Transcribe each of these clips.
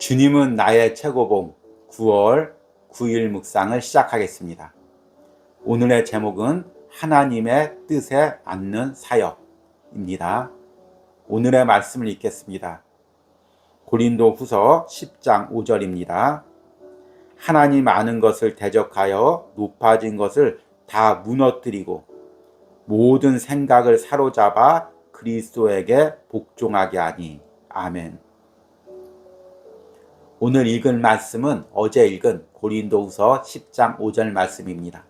주님은 나의 최고봉 9월 9일 묵상을 시작하겠습니다. 오늘의 제목은 하나님의 뜻에 맞는 사역입니다. 오늘의 말씀을 읽겠습니다. 고린도후서 10장 5절입니다. 하나님 아는 것을 대적하여 높아진 것을 다 무너뜨리고 모든 생각을 사로잡아 그리스도에게 복종하게 하니. 아멘. 오늘 읽은 말씀은 어제 읽은 고린도후서 10장 5절 말씀입니다.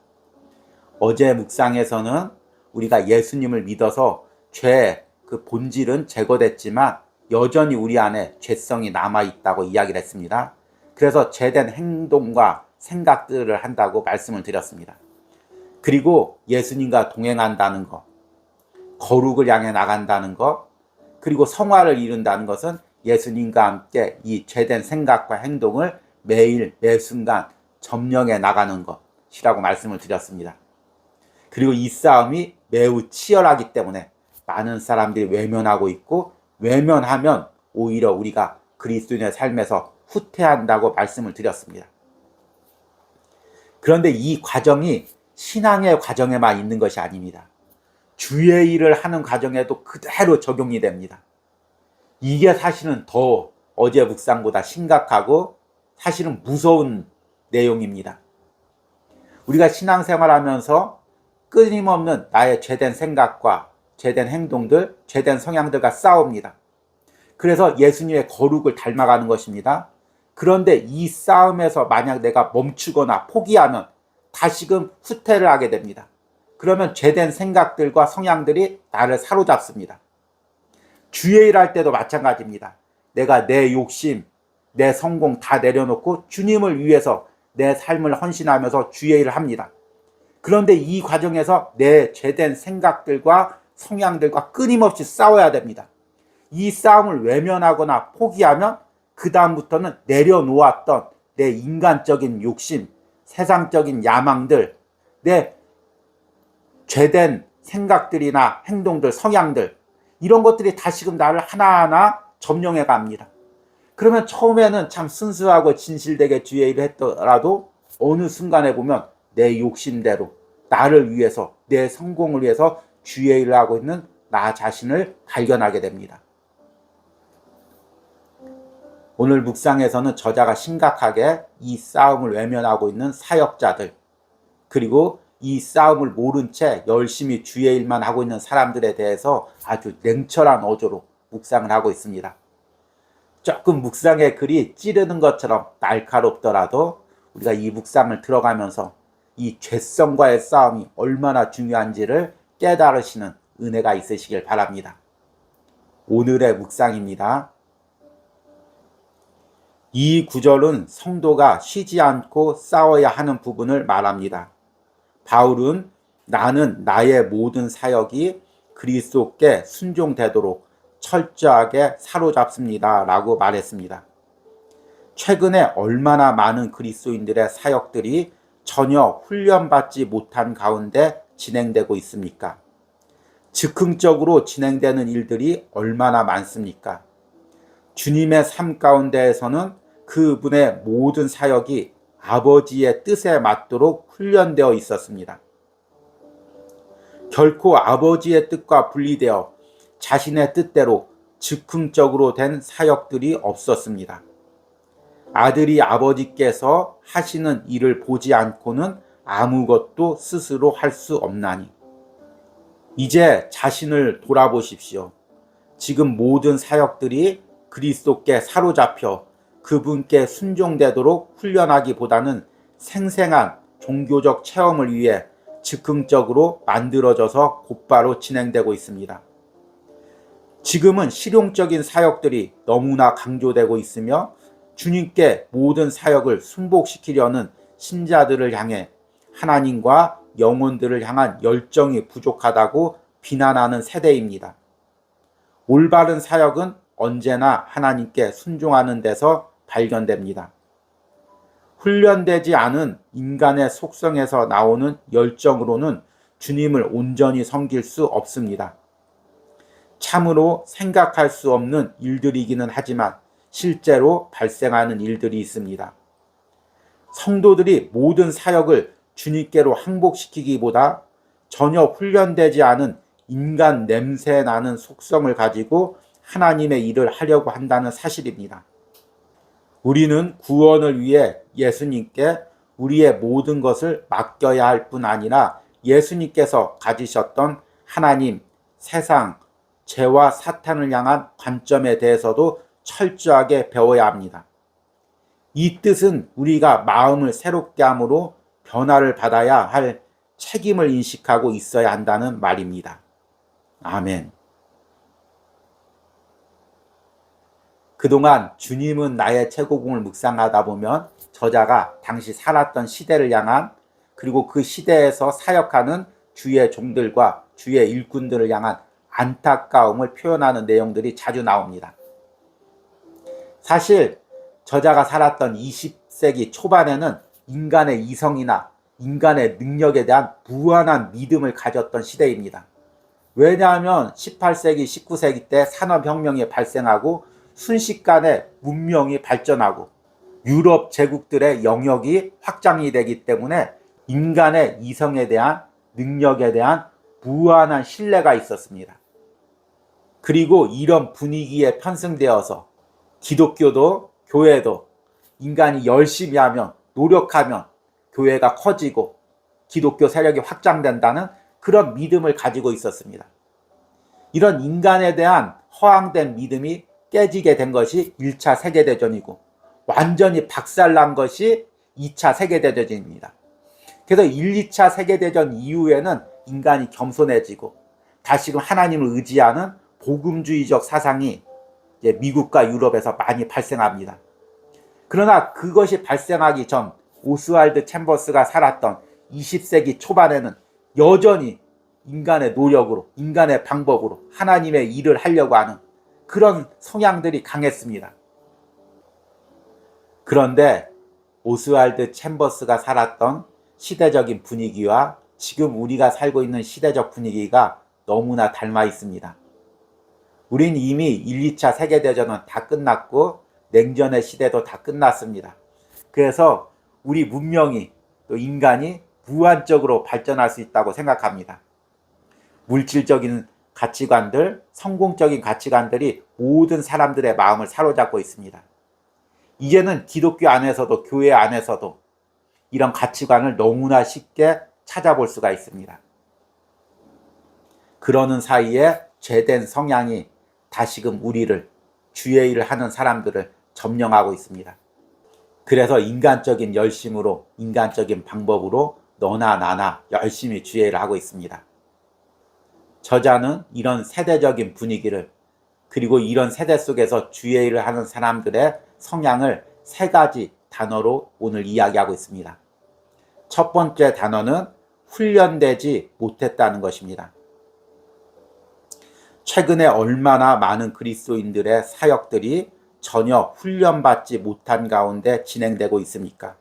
어제 묵상에서는 우리가 예수님을 믿어서 죄의 그 본질은 제거됐지만 여전히 우리 안에 죄성이 남아있다고 이야기를 했습니다. 그래서 죄된 행동과 생각들을 한다고 말씀을 드렸습니다. 그리고 예수님과 동행한다는 것, 거룩을 향해 나간다는 것, 그리고 성화를 이룬다는 것은 예수님과 함께 이 죄된 생각과 행동을 매일 매순간 점령해 나가는 것이라고 말씀을 드렸습니다. 그리고 이 싸움이 매우 치열하기 때문에 많은 사람들이 외면하고 있고, 외면하면 오히려 우리가 그리스도인의 삶에서 후퇴한다고 말씀을 드렸습니다. 그런데 이 과정이 신앙의 과정에만 있는 것이 아닙니다. 주의 일을 하는 과정에도 그대로 적용이 됩니다. 이게 사실은 더 어제 묵상보다 심각하고 사실은 무서운 내용입니다. 우리가 신앙생활하면서 끊임없는 나의 죄된 생각과 죄된 행동들, 죄된 성향들과 싸웁니다. 그래서 예수님의 거룩을 닮아가는 것입니다. 그런데 이 싸움에서 만약 내가 멈추거나 포기하면 다시금 후퇴를 하게 됩니다. 그러면 죄된 생각들과 성향들이 나를 사로잡습니다. 주의 일할 때도 마찬가지입니다. 내가 내 욕심, 내 성공 다 내려놓고 주님을 위해서 내 삶을 헌신하면서 주의 일을 합니다. 그런데 이 과정에서 내 죄된 생각들과 성향들과 끊임없이 싸워야 됩니다. 이 싸움을 외면하거나 포기하면 그 다음부터는 내려놓았던 내 인간적인 욕심, 세상적인 야망들, 내 죄된 생각들이나 행동들, 성향들, 이런 것들이 다시금 나를 하나하나 점령해 갑니다. 그러면 처음에는 참 순수하고 진실되게 주의 일을 했더라도 어느 순간에 보면 내 욕심대로 나를 위해서, 내 성공을 위해서 주의 일을 하고 있는 나 자신을 발견하게 됩니다. 오늘 묵상에서는 저자가 심각하게 이 싸움을 외면하고 있는 사역자들, 그리고 이 싸움을 모른 채 열심히 주의 일만 하고 있는 사람들에 대해서 아주 냉철한 어조로 묵상을 하고 있습니다. 조금 묵상의 글이 찌르는 것처럼 날카롭더라도 우리가 이 묵상을 들어가면서 이 죄성과의 싸움이 얼마나 중요한지를 깨달으시는 은혜가 있으시길 바랍니다. 오늘의 묵상입니다. 이 구절은 성도가 쉬지 않고 싸워야 하는 부분을 말합니다. 바울은 나는 나의 모든 사역이 그리스도께 순종되도록 철저하게 사로잡습니다 라고 말했습니다. 최근에 얼마나 많은 그리스도인들의 사역들이 전혀 훈련받지 못한 가운데 진행되고 있습니까? 즉흥적으로 진행되는 일들이 얼마나 많습니까? 주님의 삶 가운데에서는 그분의 모든 사역이 아버지의 뜻에 맞도록 훈련되어 있었습니다. 결코 아버지의 뜻과 분리되어 자신의 뜻대로 즉흥적으로 된 사역들이 없었습니다. 아들이 아버지께서 하시는 일을 보지 않고는 아무것도 스스로 할 수 없나니. 이제 자신을 돌아보십시오. 지금 모든 사역들이 그리스도께 사로잡혀 그분께 순종되도록 훈련하기보다는 생생한 종교적 체험을 위해 즉흥적으로 만들어져서 곧바로 진행되고 있습니다. 지금은 실용적인 사역들이 너무나 강조되고 있으며 주님께 모든 사역을 순복시키려는 신자들을 향해 하나님과 영혼들을 향한 열정이 부족하다고 비난하는 세대입니다. 올바른 사역은 언제나 하나님께 순종하는 데서 발견됩니다. 훈련되지 않은 인간의 속성에서 나오는 열정으로는 주님을 온전히 섬길 수 없습니다. 참으로 생각할 수 없는 일들이기는 하지만 실제로 발생하는 일들이 있습니다. 성도들이 모든 사역을 주님께로 항복시키기보다 전혀 훈련되지 않은 인간 냄새 나는 속성을 가지고 하나님의 일을 하려고 한다는 사실입니다. 우리는 구원을 위해 예수님께 우리의 모든 것을 맡겨야 할 뿐 아니라 예수님께서 가지셨던 하나님, 세상, 죄와 사탄을 향한 관점에 대해서도 철저하게 배워야 합니다. 이 뜻은 우리가 마음을 새롭게 함으로 변화를 받아야 할 책임을 인식하고 있어야 한다는 말입니다. 아멘. 그동안 주님은 나의 최고봉을 묵상하다 보면 저자가 당시 살았던 시대를 향한, 그리고 그 시대에서 사역하는 주의 종들과 주의 일꾼들을 향한 안타까움을 표현하는 내용들이 자주 나옵니다. 사실 저자가 살았던 20세기 초반에는 인간의 이성이나 인간의 능력에 대한 무한한 믿음을 가졌던 시대입니다. 왜냐하면 18세기, 19세기 때 산업혁명이 발생하고 순식간에 문명이 발전하고 유럽 제국들의 영역이 확장이 되기 때문에 인간의 이성에 대한 능력에 대한 무한한 신뢰가 있었습니다. 그리고 이런 분위기에 편승되어서 기독교도 교회도 인간이 열심히 하면, 노력하면 교회가 커지고 기독교 세력이 확장된다는 그런 믿음을 가지고 있었습니다. 이런 인간에 대한 허황된 믿음이 깨지게 된 것이 1차 세계대전이고 완전히 박살난 것이 2차 세계대전입니다. 그래서 1, 2차 세계대전 이후에는 인간이 겸손해지고 다시금 하나님을 의지하는 복음주의적 사상이 이제 미국과 유럽에서 많이 발생합니다. 그러나 그것이 발생하기 전 오스왈드 챔버스가 살았던 20세기 초반에는 여전히 인간의 노력으로, 인간의 방법으로 하나님의 일을 하려고 하는 그런 성향들이 강했습니다. 그런데 오스왈드 챔버스가 살았던 시대적인 분위기와 지금 우리가 살고 있는 시대적 분위기가 너무나 닮아 있습니다. 우린 이미 1, 2차 세계대전은 다 끝났고 냉전의 시대도 다 끝났습니다. 그래서 우리 문명이, 또 인간이 무한적으로 발전할 수 있다고 생각합니다. 물질적인 가치관들, 성공적인 가치관들이 모든 사람들의 마음을 사로잡고 있습니다. 이제는 기독교 안에서도 교회 안에서도 이런 가치관을 너무나 쉽게 찾아볼 수가 있습니다. 그러는 사이에 죄된 성향이 다시금 우리를, 주의 일을 하는 사람들을 점령하고 있습니다. 그래서 인간적인 열심으로, 인간적인 방법으로 너나 나나 열심히 주의 일을 하고 있습니다. 저자는 이런 세대적인 분위기를, 그리고 이런 세대 속에서 주의 일을 하는 사람들의 성향을 3가지 단어로 오늘 이야기하고 있습니다. 첫 번째 단어는 훈련되지 못했다는 것입니다. 최근에 얼마나 많은 그리스도인들의 사역들이 전혀 훈련받지 못한 가운데 진행되고 있습니까?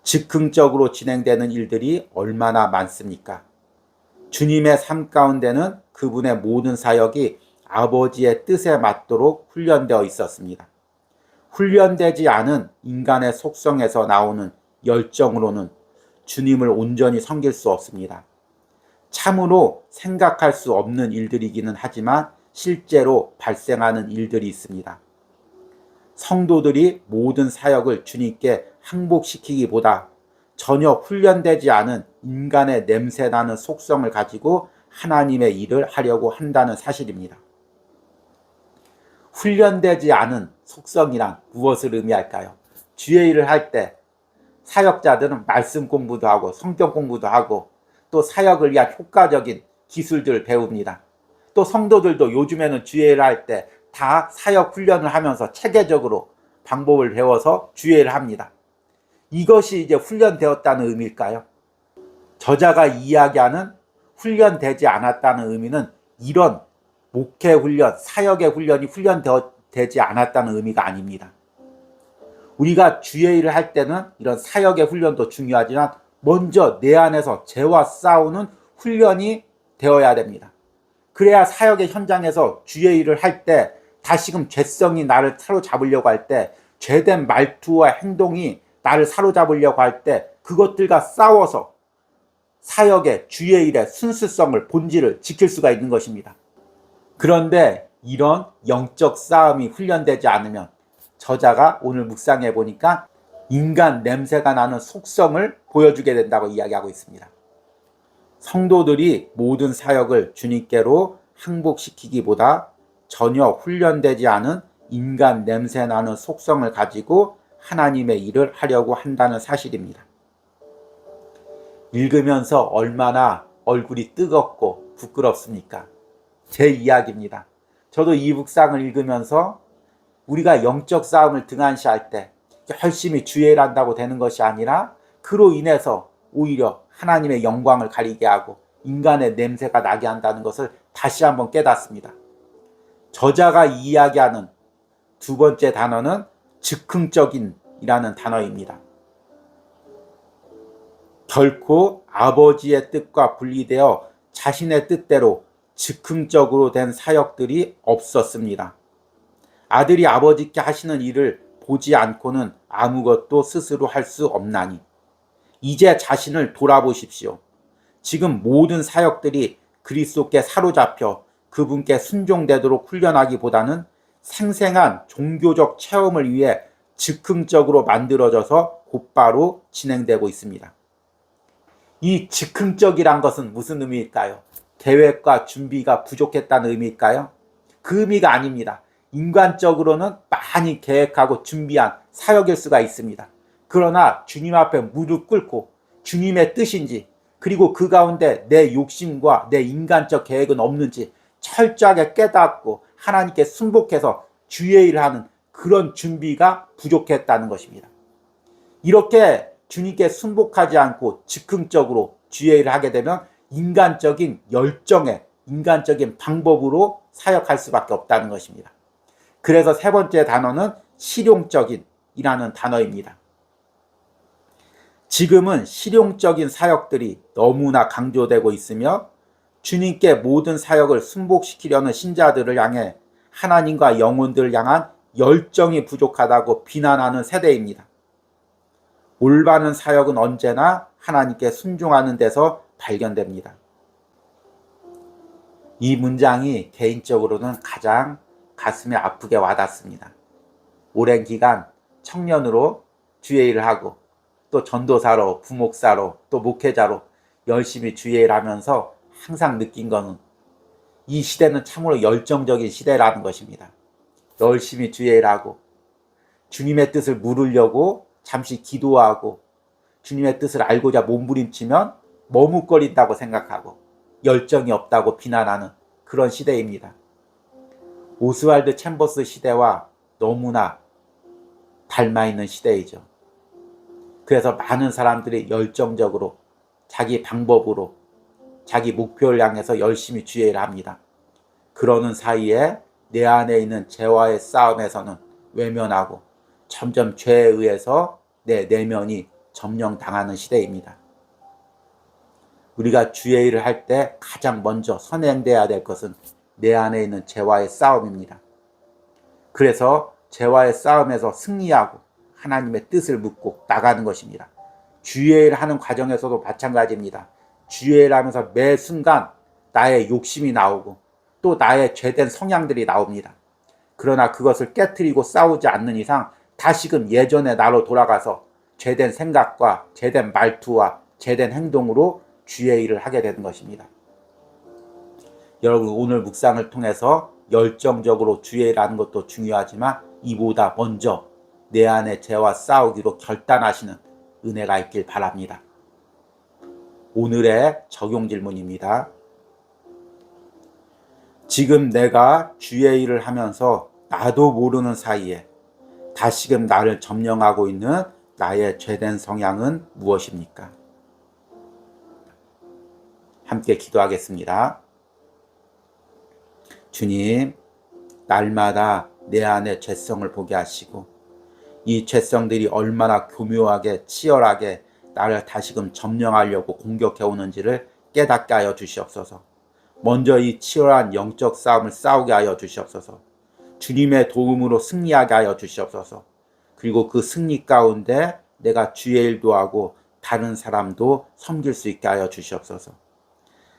즉흥적으로 진행되는 일들이 얼마나 많습니까? 주님의 삶 가운데는 그분의 모든 사역이 아버지의 뜻에 맞도록 훈련되어 있었습니다. 훈련되지 않은 인간의 속성에서 나오는 열정으로는 주님을 온전히 섬길 수 없습니다. 참으로 생각할 수 없는 일들이기는 하지만 실제로 발생하는 일들이 있습니다. 성도들이 모든 사역을 주님께 항복시키기보다 전혀 훈련되지 않은 인간의 냄새나는 속성을 가지고 하나님의 일을 하려고 한다는 사실입니다. 훈련되지 않은 속성이란 무엇을 의미할까요? 주의 일을 할 때 사역자들은 말씀 공부도 하고 성경 공부도 하고 또 사역을 위한 효과적인 기술들을 배웁니다. 또 성도들도 요즘에는 주의 일을 할 때 다 사역 훈련을 하면서 체계적으로 방법을 배워서 주의 일을 합니다. 이것이 이제 훈련되었다는 의미일까요? 저자가 이야기하는 훈련되지 않았다는 의미는 이런 목회 훈련, 사역의 훈련이 훈련되지 않았다는 의미가 아닙니다. 우리가 주의 일을 할 때는 이런 사역의 훈련도 중요하지만 먼저 내 안에서 죄와 싸우는 훈련이 되어야 됩니다. 그래야 사역의 현장에서 주의 일을 할 때 다시금 죄성이 나를 사로잡으려고 할 때, 죄된 말투와 행동이 나를 사로잡으려고 할 때 그것들과 싸워서 사역의 주의 일의 순수성을, 본질을 지킬 수가 있는 것입니다. 그런데 이런 영적 싸움이 훈련되지 않으면 저자가 오늘 묵상해 보니까 인간 냄새가 나는 속성을 보여주게 된다고 이야기하고 있습니다. 성도들이 모든 사역을 주님께로 항복시키기보다 전혀 훈련되지 않은 인간 냄새 나는 속성을 가지고 하나님의 일을 하려고 한다는 사실입니다. 읽으면서 얼마나 얼굴이 뜨겁고 부끄럽습니까? 제 이야기입니다. 저도 이 묵상을 읽으면서 우리가 영적 싸움을 등한시할 때 열심히 주의 일 한다고 되는 것이 아니라 그로 인해서 오히려 하나님의 영광을 가리게 하고 인간의 냄새가 나게 한다는 것을 다시 한번 깨닫습니다. 저자가 이야기하는 두 번째 단어는 즉흥적인이라는 단어입니다. 결코 아버지의 뜻과 분리되어 자신의 뜻대로 즉흥적으로 된 사역들이 없었습니다. 아들이 아버지께 하시는 일을 보지 않고는 아무것도 스스로 할 수 없나니 이제 자신을 돌아보십시오. 지금 모든 사역들이 그리스도께 사로잡혀 그분께 순종되도록 훈련하기보다는 생생한 종교적 체험을 위해 즉흥적으로 만들어져서 곧바로 진행되고 있습니다. 이 즉흥적이란 것은 무슨 의미일까요? 계획과 준비가 부족했다는 의미일까요? 그 의미가 아닙니다. 인간적으로는 많이 계획하고 준비한 사역일 수가 있습니다. 그러나 주님 앞에 무릎 꿇고 주님의 뜻인지, 그리고 그 가운데 내 욕심과 내 인간적 계획은 없는지 철저하게 깨닫고 하나님께 순복해서 주의 일을 하는 그런 준비가 부족했다는 것입니다. 이렇게 주님께 순복하지 않고 즉흥적으로 주의 일을 하게 되면 인간적인 열정에, 인간적인 방법으로 사역할 수밖에 없다는 것입니다. 그래서 세 번째 단어는 실용적인이라는 단어입니다. 지금은 실용적인 사역들이 너무나 강조되고 있으며 주님께 모든 사역을 순복시키려는 신자들을 향해 하나님과 영혼들을 향한 열정이 부족하다고 비난하는 세대입니다. 올바른 사역은 언제나 하나님께 순종하는 데서 발견됩니다. 이 문장이 개인적으로는 가장 가슴에 아프게 와닿습니다. 오랜 기간 청년으로 주의 일을 하고 또 전도사로, 부목사로, 또 목회자로 열심히 주의 일을 하면서 항상 느낀 것은 이 시대는 참으로 열정적인 시대라는 것입니다. 열심히 주의 일을 하고 주님의 뜻을 물으려고 잠시 기도하고 주님의 뜻을 알고자 몸부림치면 머뭇거린다고 생각하고 열정이 없다고 비난하는 그런 시대입니다. 오스왈드 챔버스 시대와 너무나 닮아있는 시대이죠. 그래서 많은 사람들이 열정적으로 자기 방법으로 자기 목표를 향해서 열심히 주의 일을 합니다. 그러는 사이에 내 안에 있는 죄와의 싸움에서는 외면하고 점점 죄에 의해서 내 내면이 점령당하는 시대입니다. 우리가 주의 일을 할 때 가장 먼저 선행돼야 될 것은 내 안에 있는 죄와의 싸움입니다. 그래서 죄와의 싸움에서 승리하고 하나님의 뜻을 묻고 나가는 것입니다. 주의 일을 하는 과정에서도 마찬가지입니다. 주의 일을 하면서 매 순간 나의 욕심이 나오고 또 나의 죄된 성향들이 나옵니다. 그러나 그것을 깨트리고 싸우지 않는 이상 다시금 예전의 나로 돌아가서 죄된 생각과 죄된 말투와 죄된 행동으로 주의 일을 하게 되는 것입니다. 여러분, 오늘 묵상을 통해서 열정적으로 주의 일을 하는 것도 중요하지만 이보다 먼저 내 안의 죄와 싸우기로 결단하시는 은혜가 있길 바랍니다. 오늘의 적용 질문입니다. 지금 내가 주의 일을 하면서 나도 모르는 사이에 다시금 나를 점령하고 있는 나의 죄된 성향은 무엇입니까? 함께 기도하겠습니다. 주님, 날마다 내 안의 죄성을 보게 하시고 이 죄성들이 얼마나 교묘하게 치열하게 나를 다시금 점령하려고 공격해 오는지를 깨닫게 하여 주시옵소서. 먼저 이 치열한 영적 싸움을 싸우게 하여 주시옵소서. 주님의 도움으로 승리하게 하여 주시옵소서. 그리고 그 승리 가운데 내가 주의 일도 하고 다른 사람도 섬길 수 있게 하여 주시옵소서.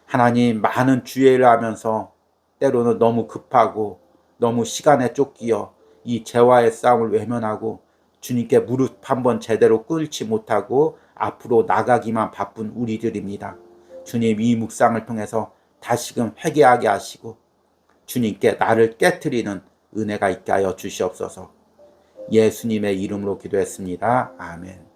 하나님, 많은 주의 일을 하면서 때로는 너무 급하고 너무 시간에 쫓기어 이 죄와의 싸움을 외면하고 주님께 무릎 한번 제대로 꿇지 못하고 앞으로 나가기만 바쁜 우리들입니다. 주님, 이 묵상을 통해서 다시금 회개하게 하시고 주님께 나를 깨트리는 은혜가 있게 하여 주시옵소서. 예수님의 이름으로 기도했습니다. 아멘.